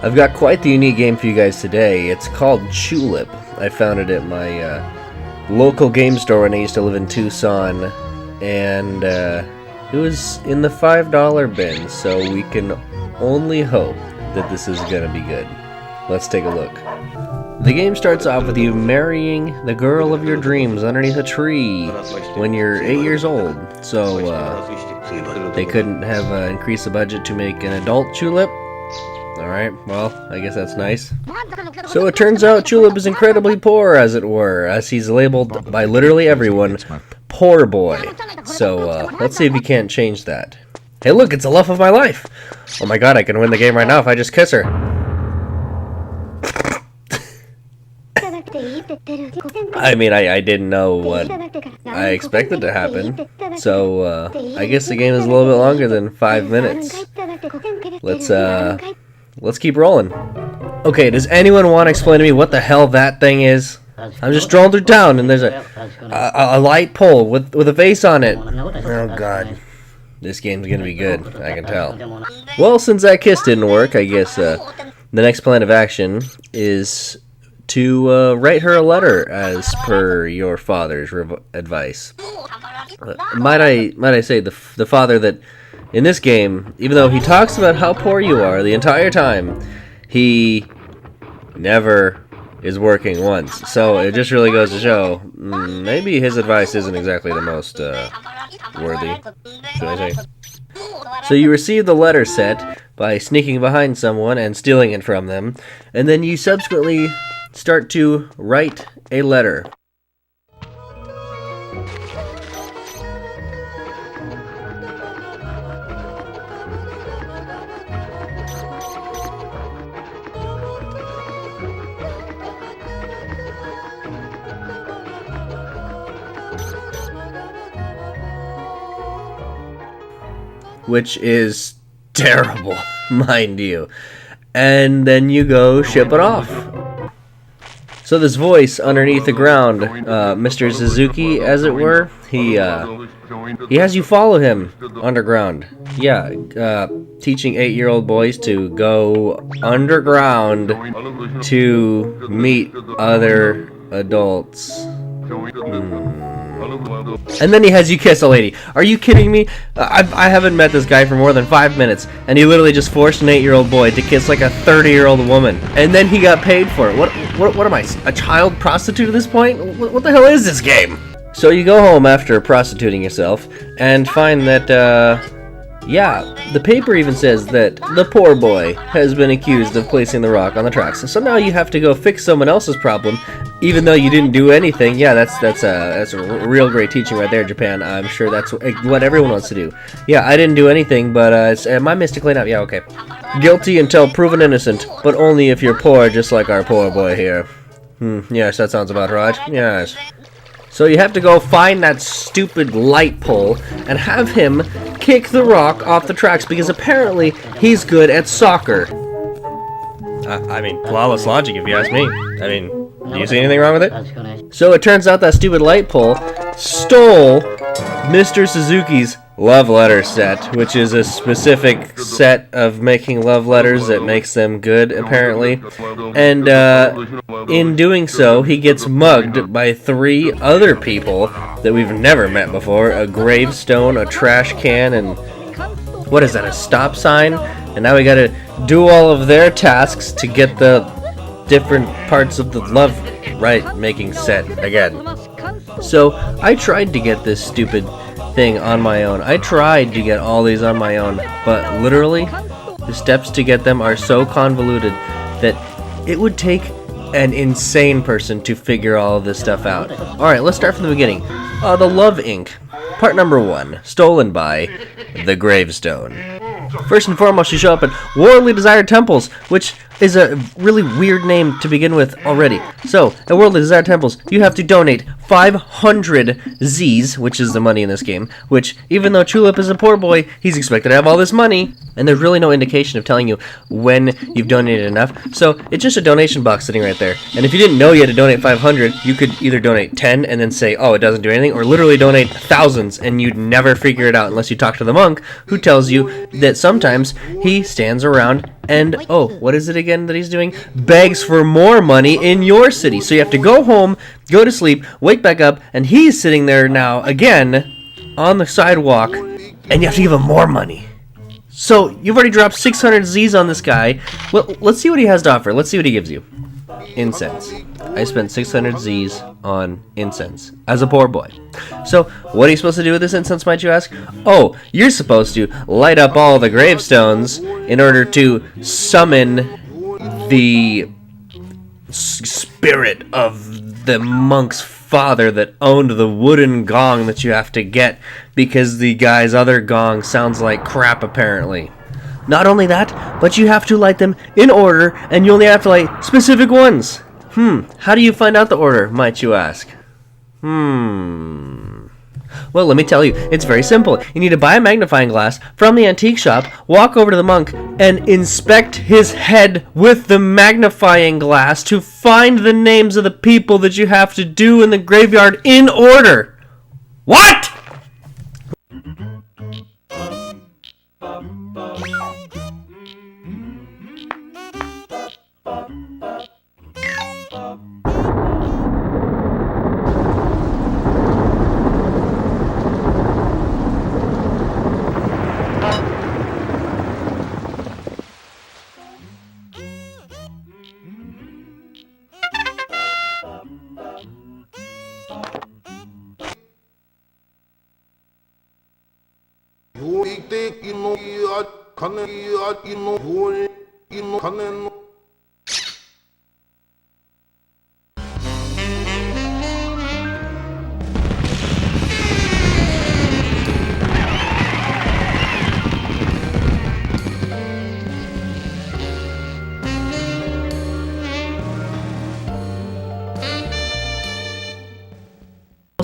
I've got quite the unique game for you guys today. It's called Chulip. I found it at my local game store when I used to live in Tucson, and it was in the $5 bin, so we can only hope that this is gonna be good. Let's take a look. The game starts off with you marrying the girl of your dreams underneath a tree when you're 8 years old. So they couldn't have increased the budget to make an adult Chulip. Alright, well, I guess that's nice. So it turns out Chulip is incredibly poor, as it were, as he's labeled by literally everyone, poor boy. So let's see if he can't change that. Hey look, it's the love of my life! Oh my god, I can win the game right now if I just kiss her. I mean, I didn't know what I expected to happen, so I guess the game is a little bit longer than 5 minutes. Let's keep rolling. Okay, does anyone want to explain to me what the hell that thing is? I'm just strolling through town and there's a light pole with a face on it. Oh god. This game's gonna be good, I can tell. Well, since that kiss didn't work, I guess the next plan of action is to write her a letter as per your father's advice. Might I say the father that in this game, even though he talks about how poor you are the entire time, he never is working once. So it just really goes to show maybe his advice isn't exactly the most worthy, should I say. So you receive the letter set by sneaking behind someone and stealing it from them, and then you subsequently start to write a letter. Which is terrible, mind you. And then you go ship it off. So this voice underneath the ground, Mr. Suzuki, as it were, he has you follow him underground. Yeah, teaching 8-year-old boys to go underground to meet other adults. And then he has you kiss a lady. Are you kidding me? I haven't met this guy for more than 5 minutes, and he literally just forced an 8-year-old boy to kiss like a 30-year-old woman, and then he got paid for it. What am I, a child prostitute at this point? What the hell is this game? So you go home after prostituting yourself and find that yeah, the paper even says that the poor boy has been accused of placing the rock on the tracks. So now you have to go fix someone else's problem, even though you didn't do anything. Yeah, that's a real great teaching right there, Japan. I'm sure that's what everyone wants to do. Yeah, I didn't do anything, but it's my mistake clean up. Yeah, okay. Guilty until proven innocent, but only if you're poor, just like our poor boy here. Yes, that sounds about right. Yes. So you have to go find that stupid light pole and have him kick the rock off the tracks because apparently he's good at soccer. I mean, flawless logic if you ask me. I mean, do you see anything wrong with it? So it turns out that stupid light pole stole Mr. Suzuki's love letter set, which is a specific set of making love letters that makes them good, apparently. And in doing so, he gets mugged by 3 other people that we've never met before. A gravestone, a trash can, and what is that, a stop sign? And now we gotta do all of their tasks to get the different parts of the love making set again. So I tried to get this stupid thing on my own. I tried to get all these on my own, but literally the steps to get them are so convoluted that it would take an insane person to figure all of this stuff out. Alright, let's start from the beginning. The love ink. Part number 1. Stolen by the gravestone. First and foremost, you show up at Worldly Desired Temples, which is a really weird name to begin with already. So, at Worldly Desired Temples, you have to donate 500 Z's, which is the money in this game, which, even though Chulip is a poor boy, he's expected to have all this money, and there's really no indication of telling you when you've donated enough, so it's just a donation box sitting right there. And if you didn't know you had to donate 500, you could either donate 10 and then say, oh, it doesn't do anything, or literally donate thousands, and you'd never figure it out unless you talk to the monk, who tells you that sometimes he stands around And, oh, what is it again that he's doing? Begs for more money in your city. So you have to go home, go to sleep, wake back up, and he's sitting there now, again, on the sidewalk, and you have to give him more money. So, you've already dropped 600 Z's on this guy. Well, let's see what he has to offer. Let's see what he gives you. Incense. I spent 600 Z's on incense as a poor boy. So, what are you supposed to do with this incense, might you ask? Oh, you're supposed to light up all the gravestones in order to summon the spirit of the monk's father that owned the wooden gong that you have to get because the guy's other gong sounds like crap, apparently. Not only that, but you have to light them in order, and you only have to light specific ones. How do you find out the order, might you ask? Well, let me tell you, it's very simple. You need to buy a magnifying glass from the antique shop, walk over to the monk, and inspect his head with the magnifying glass to find the names of the people that you have to do in the graveyard in order. What?!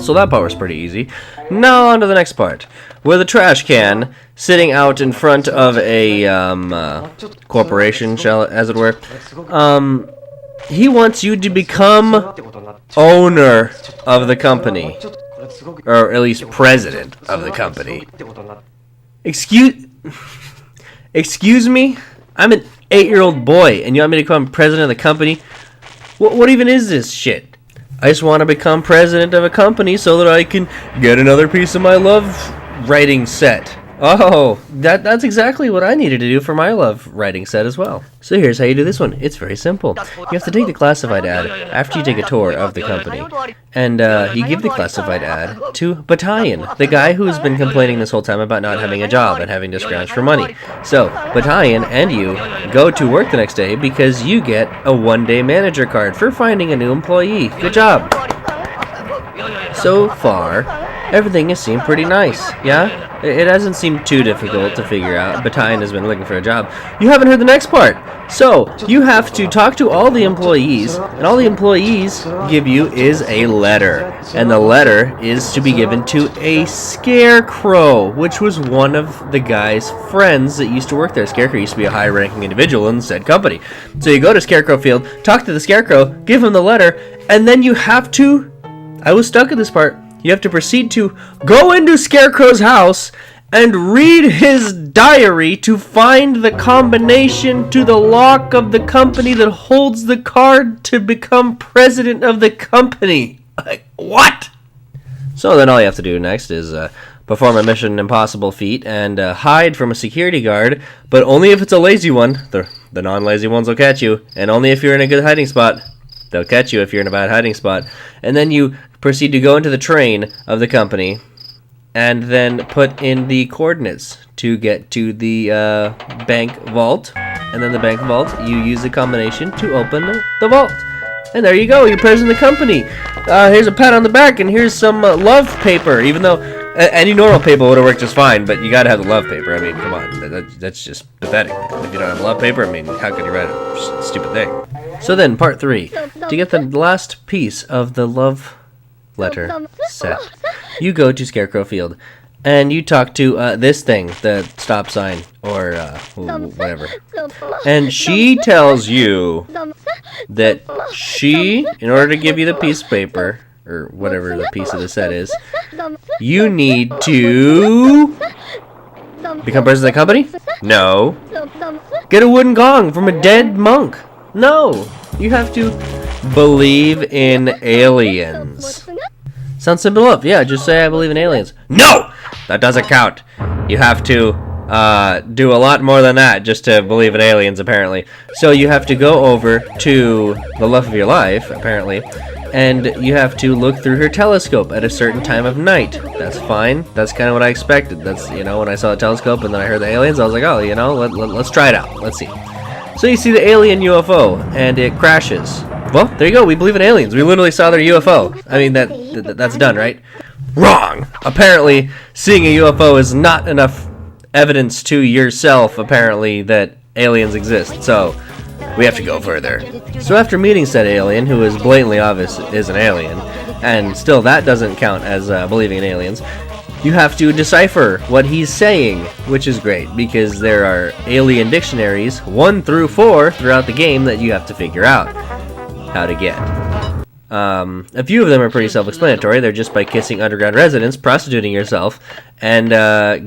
So that part was pretty easy. Now on to the next part, where the trash can, sitting out in front of a corporation, as it were, he wants you to become owner of the company, or at least president of the company. Excuse me? I'm an 8-year-old boy, and you want me to become president of the company? What even is this shit? I just want to become president of a company so that I can get another piece of my love writing set. Oh, that's exactly what I needed to do for my love writing set as well. So here's how you do this one. It's very simple. You have to take the classified ad after you take a tour of the company. And you give the classified ad to Battalion, the guy who's been complaining this whole time about not having a job and having to scrounge for money. So, Battalion and you go to work the next day because you get a one-day manager card for finding a new employee. Good job. So far, everything has seemed pretty nice, yeah? It hasn't seemed too difficult to figure out. Battalion has been looking for a job. You haven't heard the next part. So, you have to talk to all the employees, and all the employees give you is a letter. And the letter is to be given to a Scarecrow, which was one of the guy's friends that used to work there. Scarecrow used to be a high-ranking individual in said company. So you go to Scarecrow Field, talk to the Scarecrow, give him the letter, and then you have to... I was stuck at this part. You have to proceed to go into Scarecrow's house and read his diary to find the combination to the lock of the company that holds the card to become president of the company. Like, what? So then all you have to do next is perform a Mission Impossible feat and hide from a security guard, but only if it's a lazy one. The non-lazy ones will catch you, and only if you're in a good hiding spot. They'll catch you if you're in a bad hiding spot. And then you proceed to go into the train of the company and then put in the coordinates to get to the bank vault. And then the bank vault, you use the combination to open the vault. And there you go, you're president of the company. Here's a pat on the back, and here's some love paper, even though any normal paper would have worked just fine, but you gotta have the love paper. I mean, come on, that's just pathetic. If you don't have love paper, I mean, how could you write a stupid thing? So then, part 3. To get the last piece of the love letter set, you go to Scarecrow Field, and you talk to this thing, the stop sign, or whatever. And she tells you that she, in order to give you the piece of paper, or whatever the piece of the set is, you need to become president of the company? No. get a wooden gong from a dead monk. No, you have to believe in aliens. Sounds simple enough. Yeah, just say I believe in aliens. No, that doesn't count. You have to do a lot more than that just to believe in aliens, apparently. So you have to go over to the love of your life, apparently, and you have to look through her telescope at a certain time of night. That's fine. That's kind of what I expected. That's, you know, when I saw the telescope and then I heard the aliens, I was like, oh, you know, let's try it out. Let's see. So you see the alien UFO, and it crashes. Well, there you go. We believe in aliens. We literally saw their UFO. I mean, that's done, right? Wrong! Apparently, seeing a UFO is not enough evidence to yourself, apparently, that aliens exist. So, we have to go further. So after meeting said alien, who is blatantly obvious is an alien, and still that doesn't count as believing in aliens, you have to decipher what he's saying, which is great, because there are alien dictionaries, 1 through 4, throughout the game that you have to figure out how to get. A few of them are pretty self-explanatory. They're just by kissing underground residents, prostituting yourself, and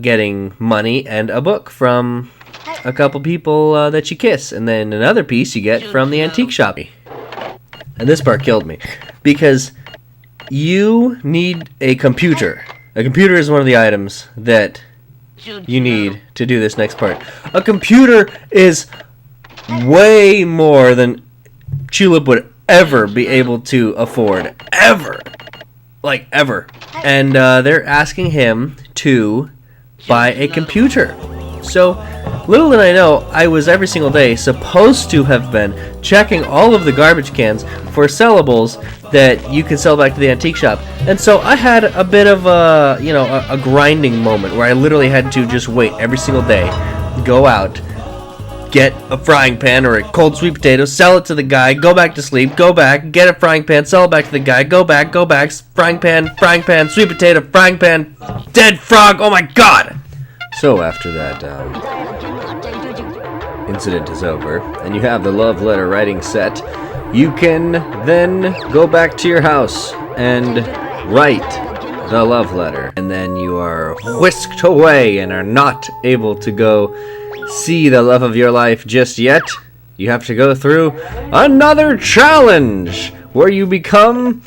getting money and a book from a couple people that you kiss, and then another piece you get from the antique shop. And this part killed me, because you need a computer. A computer is one of the items that you need to do this next part. A computer is way more than Chulip would ever be able to afford. Ever. Like, ever. And they're asking him to buy a computer. So, little did I know, I was every single day supposed to have been checking all of the garbage cans for sellables that you can sell back to the antique shop. And so I had a bit of a, you know, a grinding moment where I literally had to just wait every single day, go out, get a frying pan or a cold sweet potato, sell it to the guy, go back to sleep, go back, get a frying pan, sell it back to the guy, go back, frying pan, sweet potato, frying pan, dead frog, oh my god! So after that incident is over, and you have the love letter writing set, you can then go back to your house and write the love letter. And then you are whisked away and are not able to go see the love of your life just yet. You have to go through another challenge where you become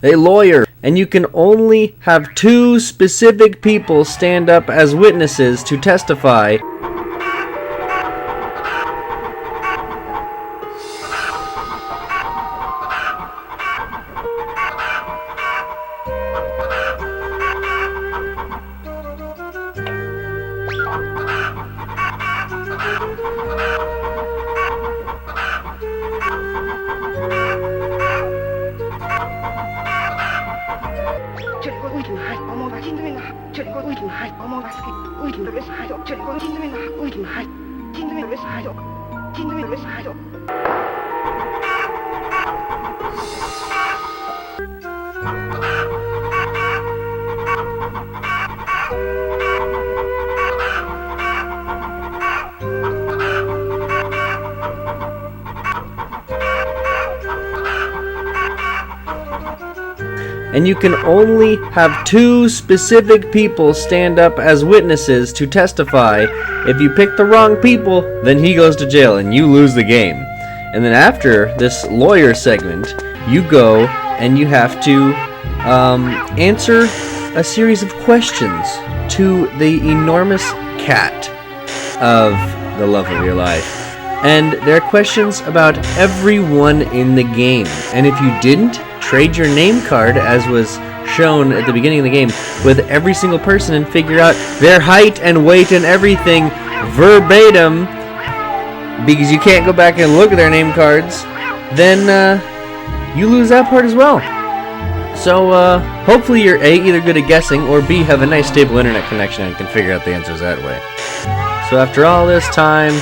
a lawyer, and you can only have 2 specific people stand up as witnesses to testify. And you can only have 2 specific people stand up as witnesses to testify. If you pick the wrong people, then he goes to jail and you lose the game. And then after this lawyer segment, you go and you have to answer a series of questions to the enormous cat of the love of your life. And there are questions about everyone in the game. And if you didn't trade your name card, as was shown at the beginning of the game, with every single person and figure out their height and weight and everything verbatim, because you can't go back and look at their name cards, then you lose that part as well. So hopefully you're A, either good at guessing, or B, have a nice stable internet connection and can figure out the answers that way. So after all this time,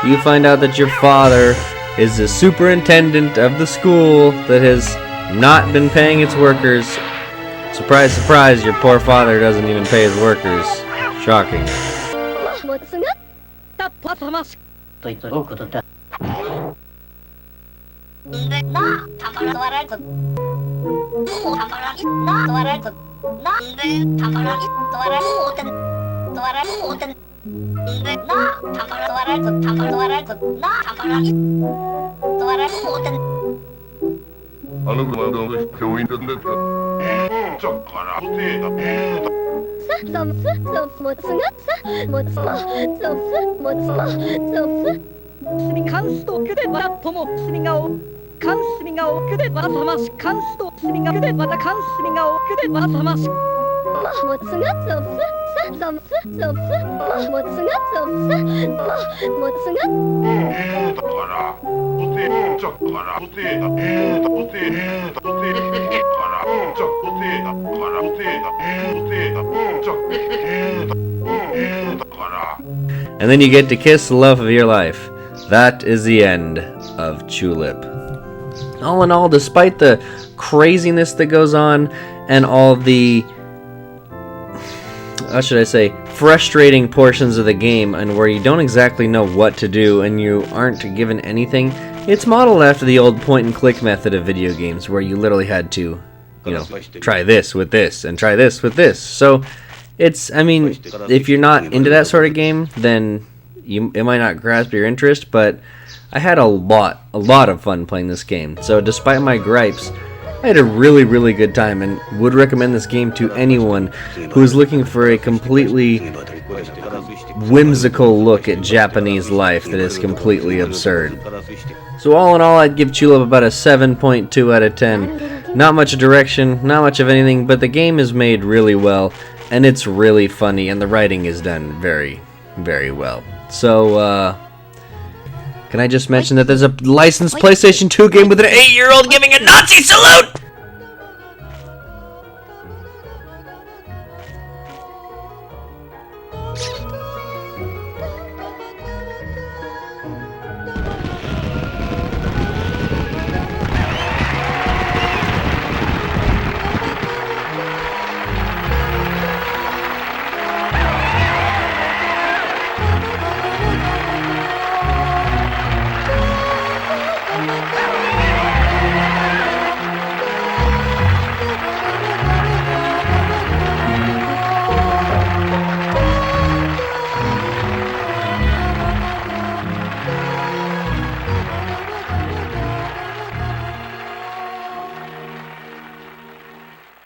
you find out that your father is the superintendent of the school that has not been paying its workers. Surprise, surprise, your poor father doesn't even pay his workers. Shocking. And then you get to kiss the love of your life. That is the end of Chulip. All in all, despite the craziness that goes on and all the, how should I say, frustrating portions of the game and where you don't exactly know what to do and you aren't given anything, it's modeled after the old point-and-click method of video games where you literally had to, you know, try this with this and try this with this. So it's, I mean, if you're not into that sort of game, then it might not grasp your interest, but I had a lot of fun playing this game. So despite my gripes, I had a really good time and would recommend this game to anyone who is looking for a completely whimsical look at Japanese life that is completely absurd. So all in all, I'd give Chulip about a 7.2 out of 10. Not much direction, not much of anything, but the game is made really well, and it's really funny, and the writing is done very well. So, can I just mention that there's a licensed PlayStation 2 game with an 8-year-old giving a Nazi salute?